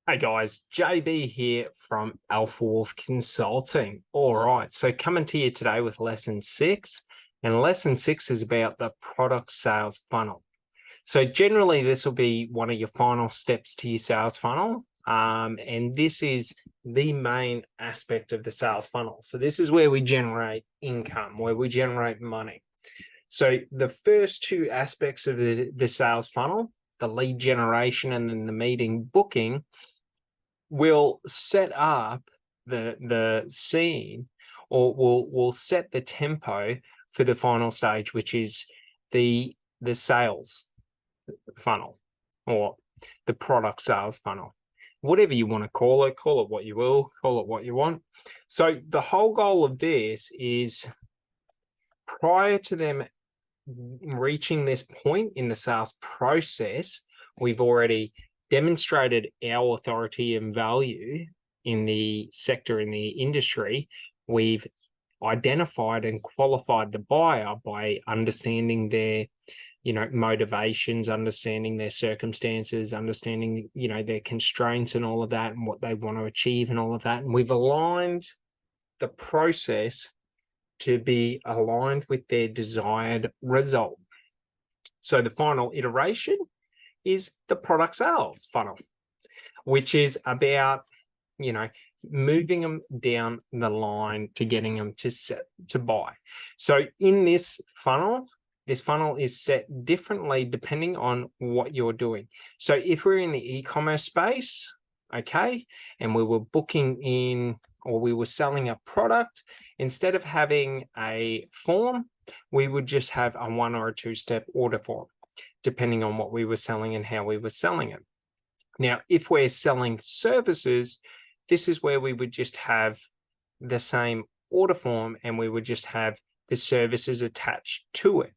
Hey guys, JB here from Alpha Wolf Consulting. All right, so coming to you today with lesson 6, and lesson 6 is about the product sales funnel. So generally, this will be one of your final steps to your sales funnel, and this is the main aspect of the sales funnel. So this is where we generate income, where we generate money. So the first two aspects of the sales funnel, the lead generation and then the meeting booking, will set up the scene, or will set the tempo for the final stage, which is the sales funnel, or the product sales funnel, whatever you want to call it what you will, call it what you want. So the whole goal of this is, prior to them reaching this point in the sales process, we've already demonstrated our authority and value in the sector, in the industry. We've identified and qualified the buyer by understanding their, motivations, understanding their circumstances, understanding, their constraints and all of that, and what they want to achieve and all of that. And we've aligned the process to be aligned with their desired result. So the final iteration is the product sales funnel, which is about, moving them down the line to getting them to buy. So in this funnel is set differently depending on what you're doing. So if we're in the e-commerce space, okay, and we were booking in, or we were selling a product, instead of having a form, we would just have a 1 or a 2-step order form, depending on what we were selling and how we were selling it. Now, if we're selling services, this is where we would just have the same order form and we would just have the services attached to it.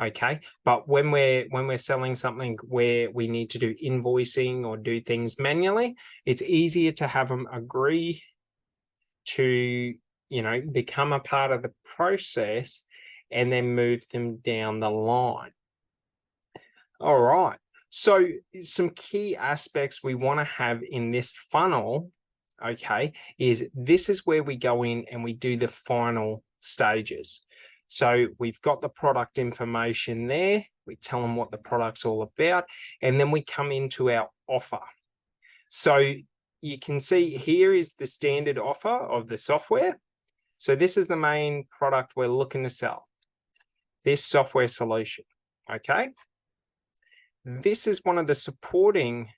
Okay. But when we're selling something where we need to do invoicing or do things manually, it's easier to have them agree to, become a part of the process and then move them down the line. All right. So some key aspects we want to have in this funnel, okay, is this is where we go in and we do the final stages. So we've got the product information there. We tell them what the product's all about, and then we come into our offer. So you can see here is the standard offer of the software. So this is the main product we're looking to sell, this software solution, okay? This is one of the supporting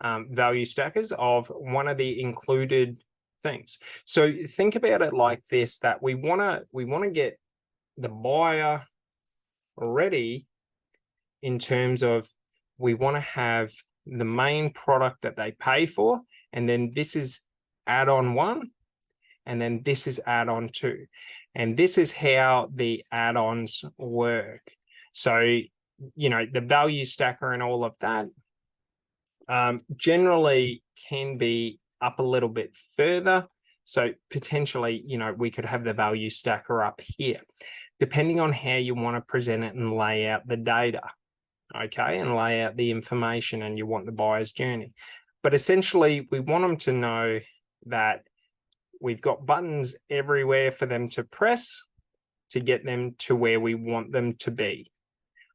value stackers of one of the included things. So think about it like this, that we want to get the buyer ready in terms of, we want to have the main product that they pay for, and then this is add-on 1, and then this is add-on 2. And this is how the add-ons work. So, the value stacker and all of that generally can be up a little bit further. So potentially, we could have the value stacker up here, depending on how you want to present it and lay out the data, okay, and lay out the information, and you want the buyer's journey. But essentially, we want them to know that we've got buttons everywhere for them to press to get them to where we want them to be.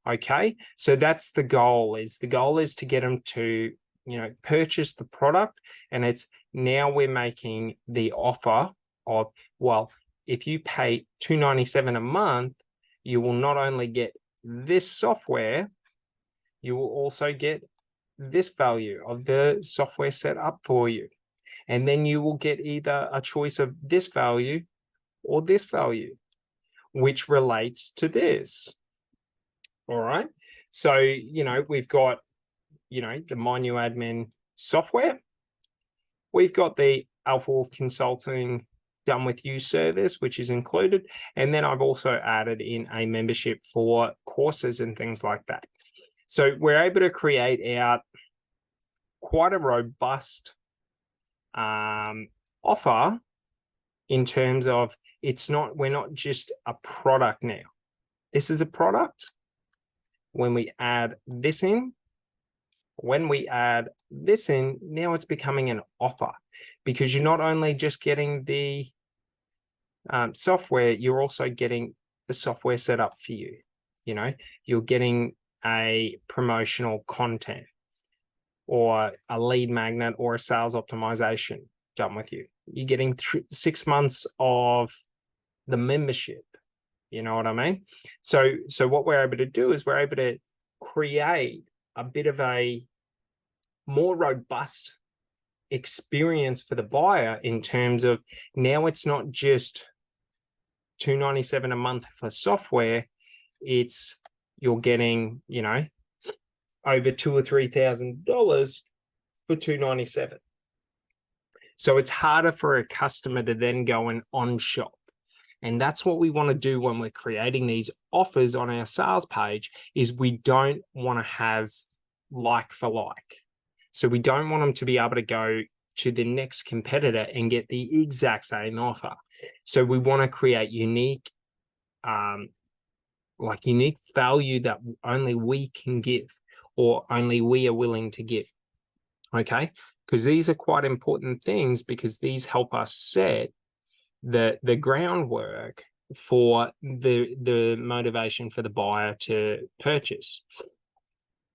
Okay, so that's the goal. The goal is to get them to, purchase the product, and it's now we're making the offer of, well, if you pay $297 a month, you will not only get this software, you will also get this value of the software set up for you. And then you will get either a choice of this value or this value, which relates to this. All right. So, we've got, the MyNewAdmin software. We've got the Alpha Wolf Consulting Done With You service, which is included. And then I've also added in a membership for courses and things like that. So we're able to create out quite a robust offer in terms of, we're not just a product now. This is a product. When we add this in, When we add this in, now it's becoming an offer, because you're not only just getting the software, you're also getting the software set up for you. You know, you're getting a promotional content or a lead magnet or a sales optimization done with you. You're getting 6 months of the membership. You know what I mean? So what we're able to do is we're able to create a bit of a more robust experience for the buyer, in terms of now it's not just $297 a month for software, it's you're getting, you know, over $2,000 or $3,000 for $297. So it's harder for a customer to then go and on shop. And that's what we want to do when we're creating these offers on our sales page, is we don't want to have like for like. So we don't want them to be able to go to the next competitor and get the exact same offer. So we want to create unique, unique value that only we can give, or only we are willing to give. Okay, because these are quite important things, because these help us set the groundwork for the motivation for the buyer to purchase.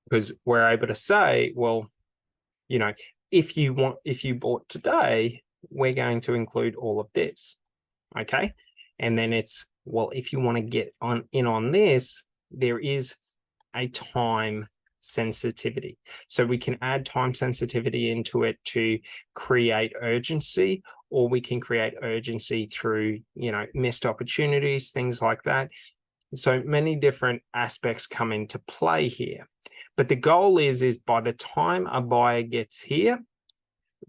Because we're able to say, well, you know, if you bought today, we're going to include all of this. Okay, and then it's, well, if you want to get on this, there is a time sensitivity. So we can add time sensitivity into it to create urgency, or we can create urgency through, you know, missed opportunities, things like that. So many different aspects come into play here. But the goal is by the time a buyer gets here,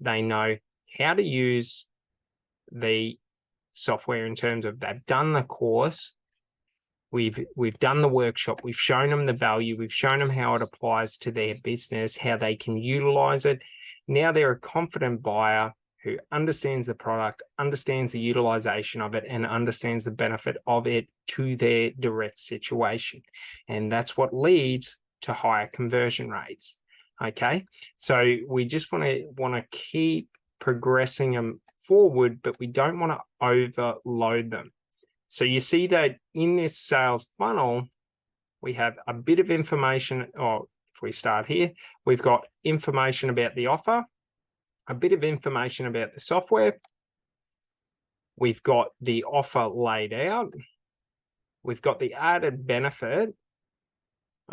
they know how to use the software, in terms of they've done the course, we've done the workshop, we've shown them the value, we've shown them how it applies to their business, how they can utilize it. Now they're a confident buyer who understands the product, understands the utilization of it, and understands the benefit of it to their direct situation. And that's what leads to higher conversion rates. Okay, so we just want to keep progressing them forward, but we don't want to overload them. So you see that in this sales funnel, we have a bit of information, or if we start here, we've got information about the offer, a bit of information about the software. We've got the offer laid out. We've got the added benefit,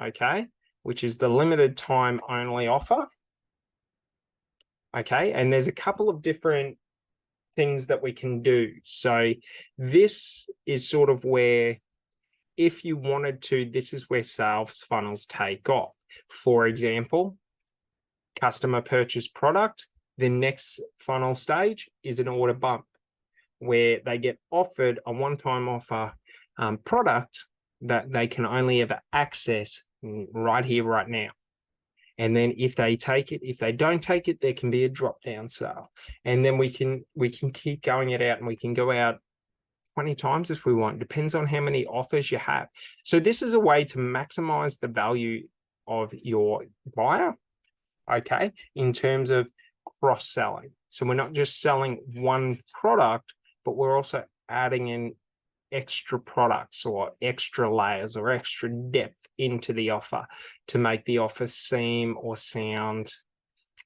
okay, which is the limited time only offer. Okay, and there's a couple of different things that we can do. So this is sort of where, if you wanted to, this is where sales funnels take off. For example, customer purchase product, the next funnel stage is an order bump, where they get offered a one-time offer product that they can only ever access right here, right now. And then if they take it, if they don't take it, there can be a drop down sale. And then we can keep going it out, and we can go out 20 times if we want. Depends on how many offers you have. So this is a way to maximize the value of your buyer, okay, in terms of cross-selling. So we're not just selling one product, but we're also adding in extra products or extra layers or extra depth into the offer to make the offer seem or sound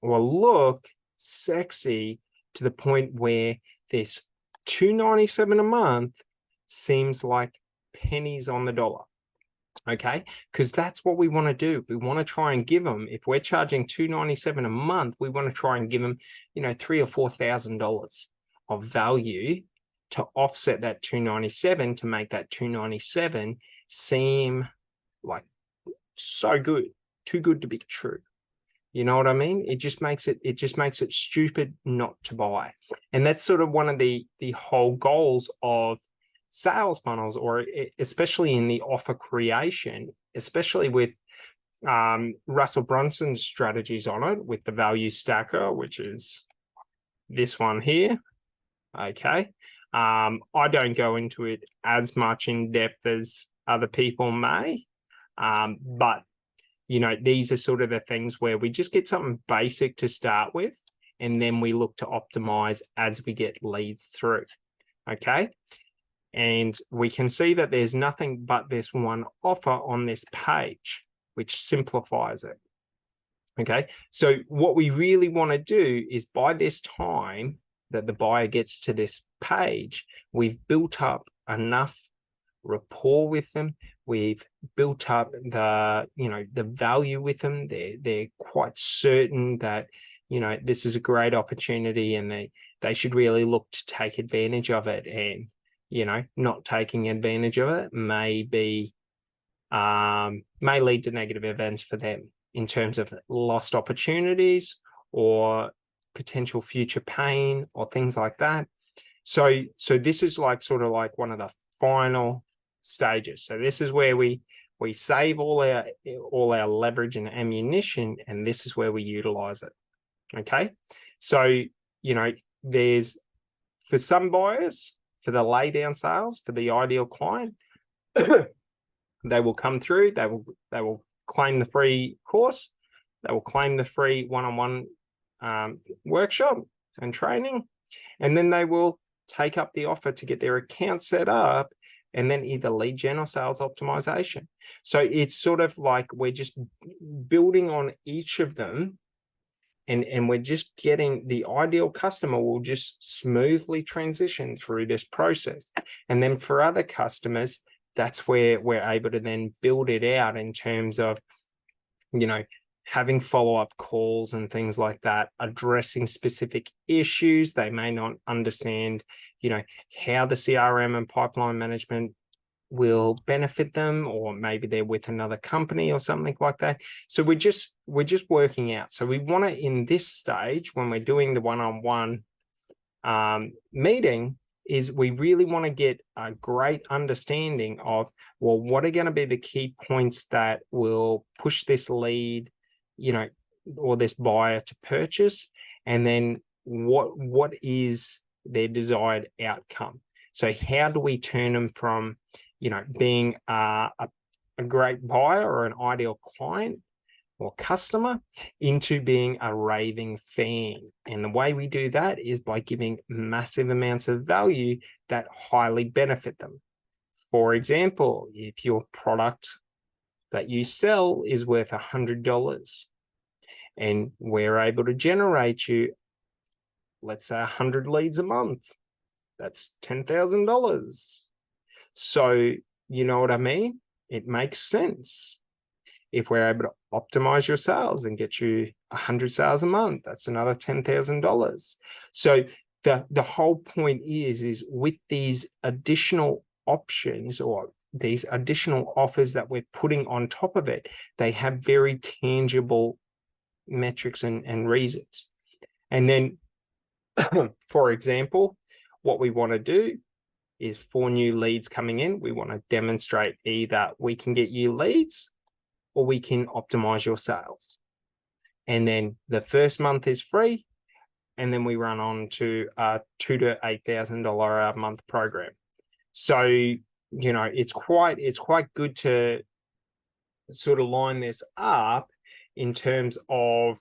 or look sexy, to the point where this $297 a month seems like pennies on the dollar. Okay, because that's what we want to do. We want to try and give them, if we're charging $297 a month, we want to try and give them, you know, $3,000 or $4,000 of value to offset that $297, to make that $297 seem like so good, too good to be true. You know what I mean? It just makes it stupid not to buy. And that's sort of one of the whole goals of sales funnels, or especially in the offer creation, especially with Russell Brunson's strategies on it, with the value stacker, which is this one here. Okay. I don't go into it as much in depth as other people may, but these are sort of the things where we just get something basic to start with, and then we look to optimize as we get leads through. Okay. And we can see that there's nothing but this one offer on this page, which simplifies it. Okay. So what we really want to do is, by this time that the buyer gets to this page, we've built up enough rapport with them. We've built up the value with them. They're quite certain that, this is a great opportunity, and they should really look to take advantage of it. And, not taking advantage of it may lead to negative events for them in terms of lost opportunities or potential future pain or things like that. So this is sort of like one of the final stages. So this is where we save all our leverage and ammunition, and this is where we utilize it. Okay. So, there's, for some buyers, for the lay down sales, for the ideal client, they will come through, they will claim the free course, they will claim the free one-on-one workshop and training, and then they will take up the offer to get their account set up, and then either lead gen or sales optimization. So it's sort of like we're just building on each of them, and we're just getting the ideal customer will just smoothly transition through this process. And then for other customers, that's where we're able to then build it out in terms of, having follow-up calls and things like that, addressing specific issues. They may not understand, how the CRM and pipeline management will benefit them, or maybe they're with another company or something like that. So we're just working out. So we want to, in this stage, when we're doing the one-on-one meeting, is we really want to get a great understanding of, well, what are going to be the key points that will push this lead, or this buyer to purchase, and then what is their desired outcome. So how do we turn them from, being a great buyer or an ideal client or customer into being a raving fan? And the way we do that is by giving massive amounts of value that highly benefit them. For example, if your product that you sell is worth $100 and we're able to generate you, let's say, 100 leads a month, that's $10,000. So, you know what I mean? It makes sense. If we're able to optimize your sales and get you 100 sales a month, that's another $10,000. So the whole point is with these additional options or these additional offers that we're putting on top of it, they have very tangible metrics and reasons. And then, for example, what we want to do is, for new leads coming in, we want to demonstrate either we can get you leads or we can optimize your sales. And then the first month is free, and then we run on to a $2,000 to $8,000 a month program. So, it's quite good to sort of line this up in terms of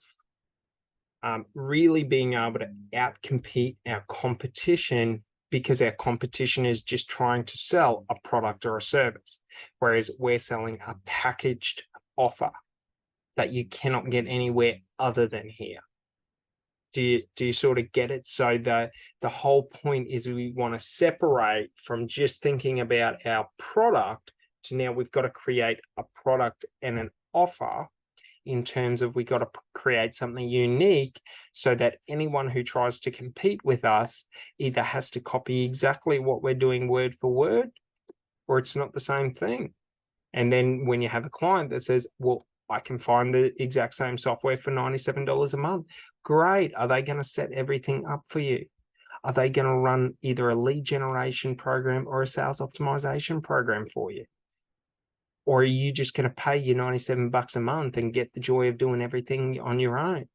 really being able to outcompete our competition, because our competition is just trying to sell a product or a service, whereas we're selling a packaged offer that you cannot get anywhere other than here. Do you sort of get it? So the whole point is we want to separate from just thinking about our product to now we've got to create a product and an offer, in terms of we got to create something unique so that anyone who tries to compete with us either has to copy exactly what we're doing word for word, or it's not the same thing. And then when you have a client that says, well, I can find the exact same software for $97 a month. Great. Are they going to set everything up for you? Are they going to run either a lead generation program or a sales optimization program for you? Or are you just going to pay your $97 a month and get the joy of doing everything on your own?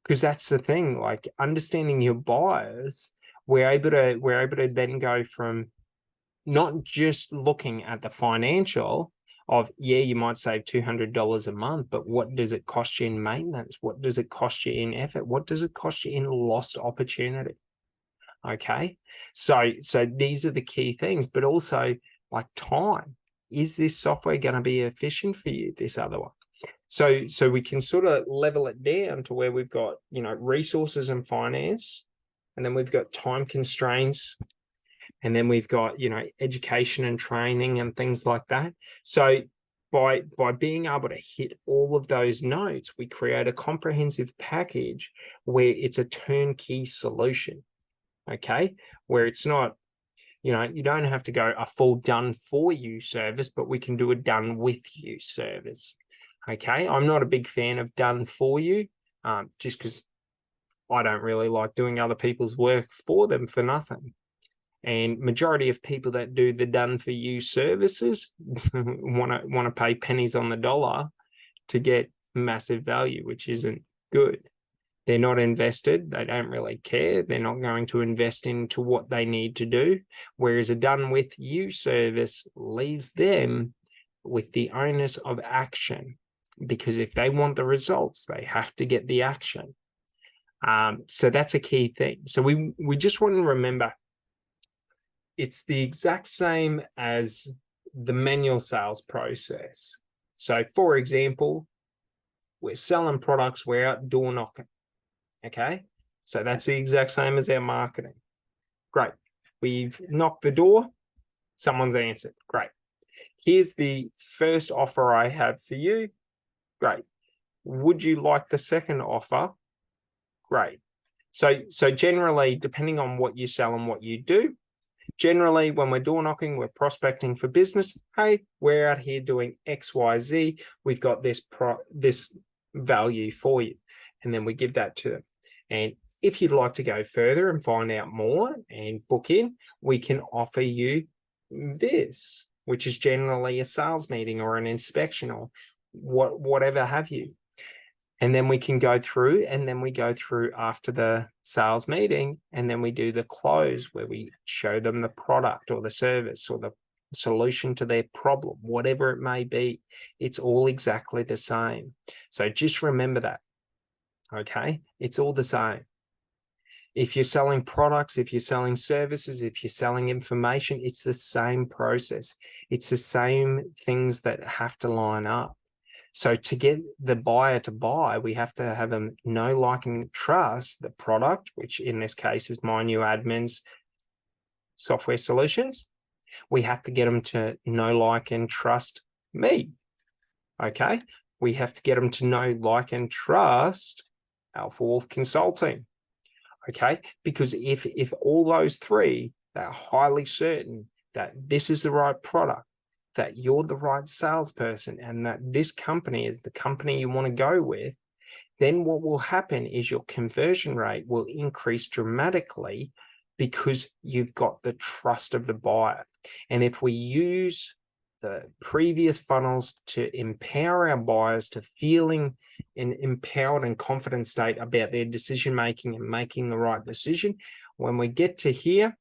Because that's the thing, like understanding your buyers, we're able to then go from not just looking at the financial of, yeah, you might save $200 a month, but what does it cost you in maintenance? What does it cost you in effort? What does it cost you in lost opportunity? Okay, so these are the key things, but also like time. Is this software going to be efficient for you? This other one. So we can sort of level it down to where we've got, you know, resources and finance, and then we've got time constraints, and then we've got, you know, education and training and things like that. So by being able to hit all of those notes, we create a comprehensive package where it's a turnkey solution. Okay, where it's not, you know, you don't have to go a full done for you service, but we can do a done with you service. Okay, I'm not a big fan of done for you, just because I don't really like doing other people's work for them for nothing. And majority of people that do the done for you services want to pay pennies on the dollar to get massive value, which isn't good. They're not invested. They don't really care. They're not going to invest into what they need to do. Whereas a done with you service leaves them with the onus of action, because if they want the results, they have to get the action. So that's a key thing. So we just want to remember, it's the exact same as the manual sales process. So for example, we're selling products, we're out door knocking. Okay, so that's the exact same as our marketing. Great. We've knocked the door, someone's answered. Great. Here's the first offer I have for you. Great. Would you like the second offer? Great. So generally, depending on what you sell and what you do, generally when we're door knocking, we're prospecting for business. Hey, we're out here doing XYZ. We've got this value for you. And then we give that to them. And if you'd like to go further and find out more and book in, we can offer you this, which is generally a sales meeting or an inspection or whatever have you. And then we can go through, and then we go through after the sales meeting, and then we do the close where we show them the product or the service or the solution to their problem, whatever it may be. It's all exactly the same. So just remember that. Okay, it's all the same. If you're selling products, if you're selling services, if you're selling information, it's the same process. It's the same things that have to line up. So to get the buyer to buy, we have to have them know, like, and trust the product, which in this case is MyNewAdmin's software solutions. We have to get them to know, like, and trust me. Okay, we have to get them to know, like, and trust Alpha Wolf Consulting. Okay, because if all those three, they're highly certain that this is the right product, that you're the right salesperson, and that this company is the company you want to go with, then what will happen is your conversion rate will increase dramatically because you've got the trust of the buyer. And if we use the previous funnels to empower our buyers to feeling an empowered and confident state about their decision making and making the right decision, when we get to here,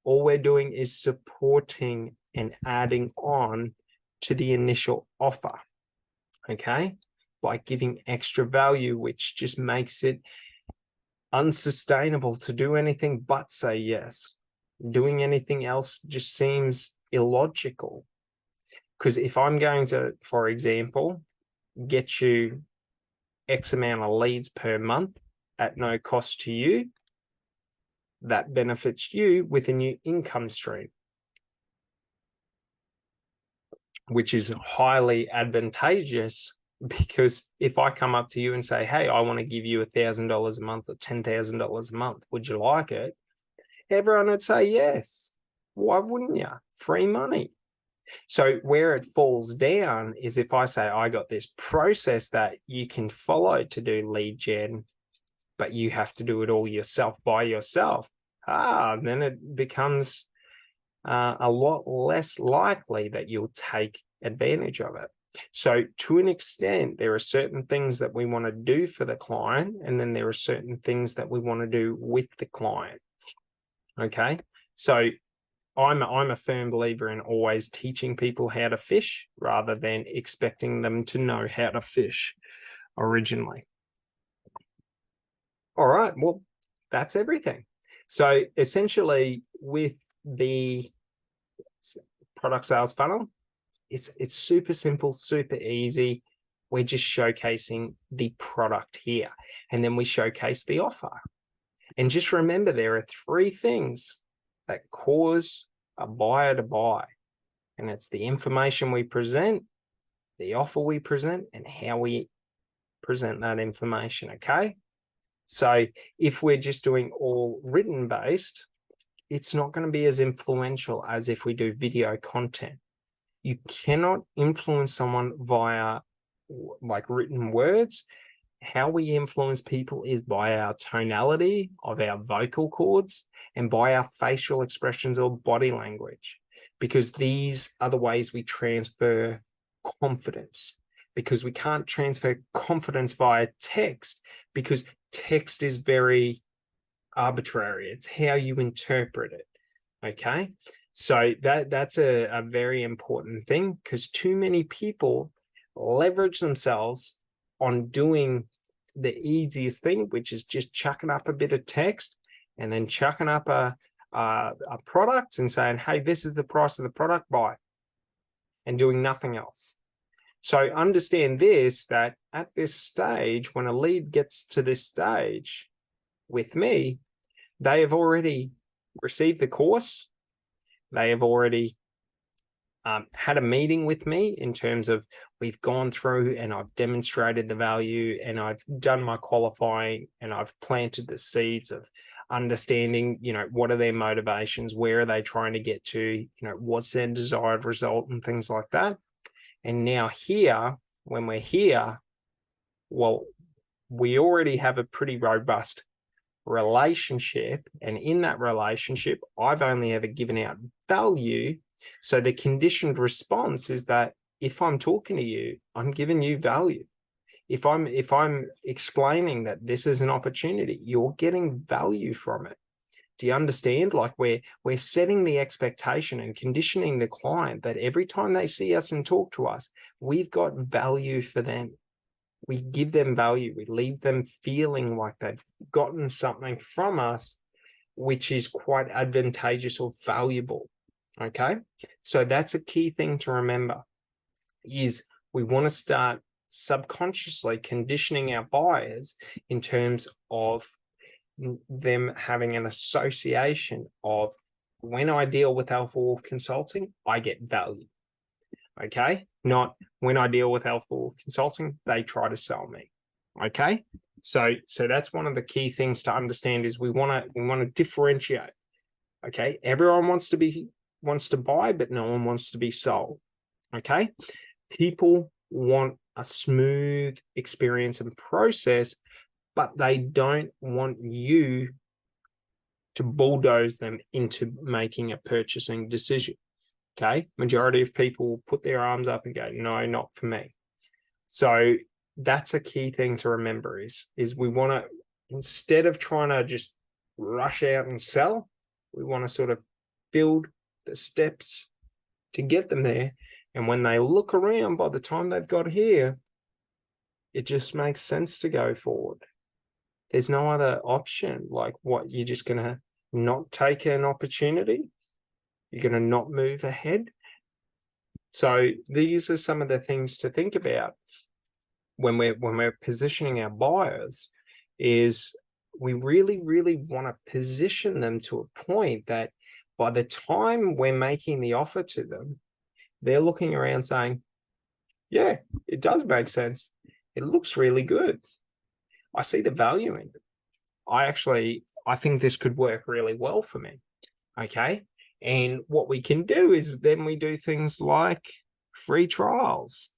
all we're doing is supporting and adding on to the initial offer, okay, by giving extra value, which just makes it unsustainable to do anything but say yes. Doing anything else just seems illogical. Because if I'm going to, for example, get you X amount of leads per month at no cost to you, that benefits you with a new income stream, which is highly advantageous. Because if I come up to you and say, hey, I want to give you $1,000 a month or $10,000 a month, would you like it? Everyone would say yes. Why wouldn't you? Free money. So where it falls down is if I say, I got this process that you can follow to do lead gen, but you have to do it all yourself by yourself, then it becomes a lot less likely that you'll take advantage of it. So to an extent, there are certain things that we want to do for the client, and then there are certain things that we want to do with the client. Okay, so I'm a firm believer in always teaching people how to fish rather than expecting them to know how to fish originally. All right, well, that's everything. So essentially with the product sales funnel, it's super simple, super easy. We're just showcasing the product here, and then we showcase the offer. And just remember, there are 3 things that cause a buyer to buy. And it's the information we present, the offer we present, and how we present that information, okay? So if we're just doing all written based, it's not going to be as influential as if we do video content. You cannot influence someone via like written words. How we influence people is by our tonality of our vocal cords and by our facial expressions or body language, because these are the ways we transfer confidence. Because we can't transfer confidence via text, because text is very arbitrary. It's how you interpret it. Okay. So that's a very important thing, because too many people leverage themselves on doing the easiest thing, which is just chucking up a bit of text and then chucking up a product and saying, hey, this is the price of the product, buy, and doing nothing else. So understand this, that at this stage, when a lead gets to this stage with me, they have already received the course. They have already had a meeting with me in terms of we've gone through and I've demonstrated the value and I've done my qualifying and I've planted the seeds of understanding, what are their motivations? Where are they trying to get to? What's their desired result and things like that. And now here, when we're here, well, we already have a pretty robust relationship. And in that relationship, I've only ever given out value. So the conditioned response is that if I'm talking to you, I'm giving you value. If I'm explaining that this is an opportunity, you're getting value from it. Do you understand? Like we're setting the expectation and conditioning the client that every time they see us and talk to us, we've got value for them. We give them value. We leave them feeling like they've gotten something from us, which is quite advantageous or valuable. Okay. So that's a key thing to remember, is we want to start subconsciously conditioning our buyers in terms of them having an association of, when I deal with Alpha Wolf Consulting, I get value. Okay. Not when I deal with Alpha Wolf Consulting, they try to sell me. Okay. So that's one of the key things to understand, is we want to differentiate. Okay. Everyone wants to buy, but no one wants to be sold. Okay. People want a smooth experience and process, but they don't want you to bulldoze them into making a purchasing decision. Okay. Majority of people put their arms up and go, no, not for me. So that's a key thing to remember, is we want to, instead of trying to just rush out and sell, we want to sort of build the steps to get them there. And when they look around, by the time they've got here, it just makes sense to go forward. There's no other option. Like, what, you're just going to not take an opportunity? You're going to not move ahead? So these are some of the things to think about when we're positioning our buyers, is we really, really want to position them to a point that by the time we're making the offer to them, they're looking around saying, yeah, it does make sense. It looks really good. I see the value in it. I think this could work really well for me. Okay. And what we can do is then we do things like free trials,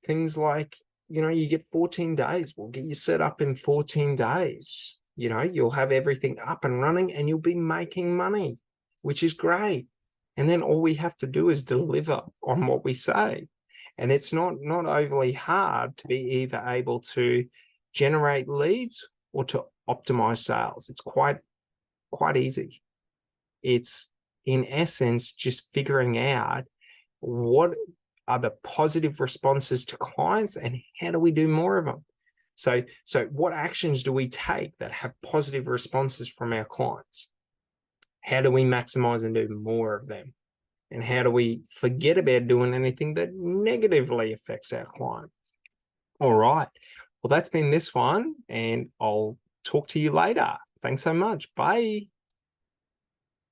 things like, you get 14 days. We'll get you set up in 14 days. You'll have everything up and running and you'll be making money, which is great. And then all we have to do is deliver on what we say. And it's not overly hard to be either able to generate leads or to optimize sales. It's quite easy. It's in essence just figuring out what are the positive responses to clients and how do we do more of them. So what actions do we take that have positive responses from our clients? How do we maximize and do more of them? And how do we forget about doing anything that negatively affects our client? All right. Well, that's been this one, and I'll talk to you later. Thanks so much. Bye.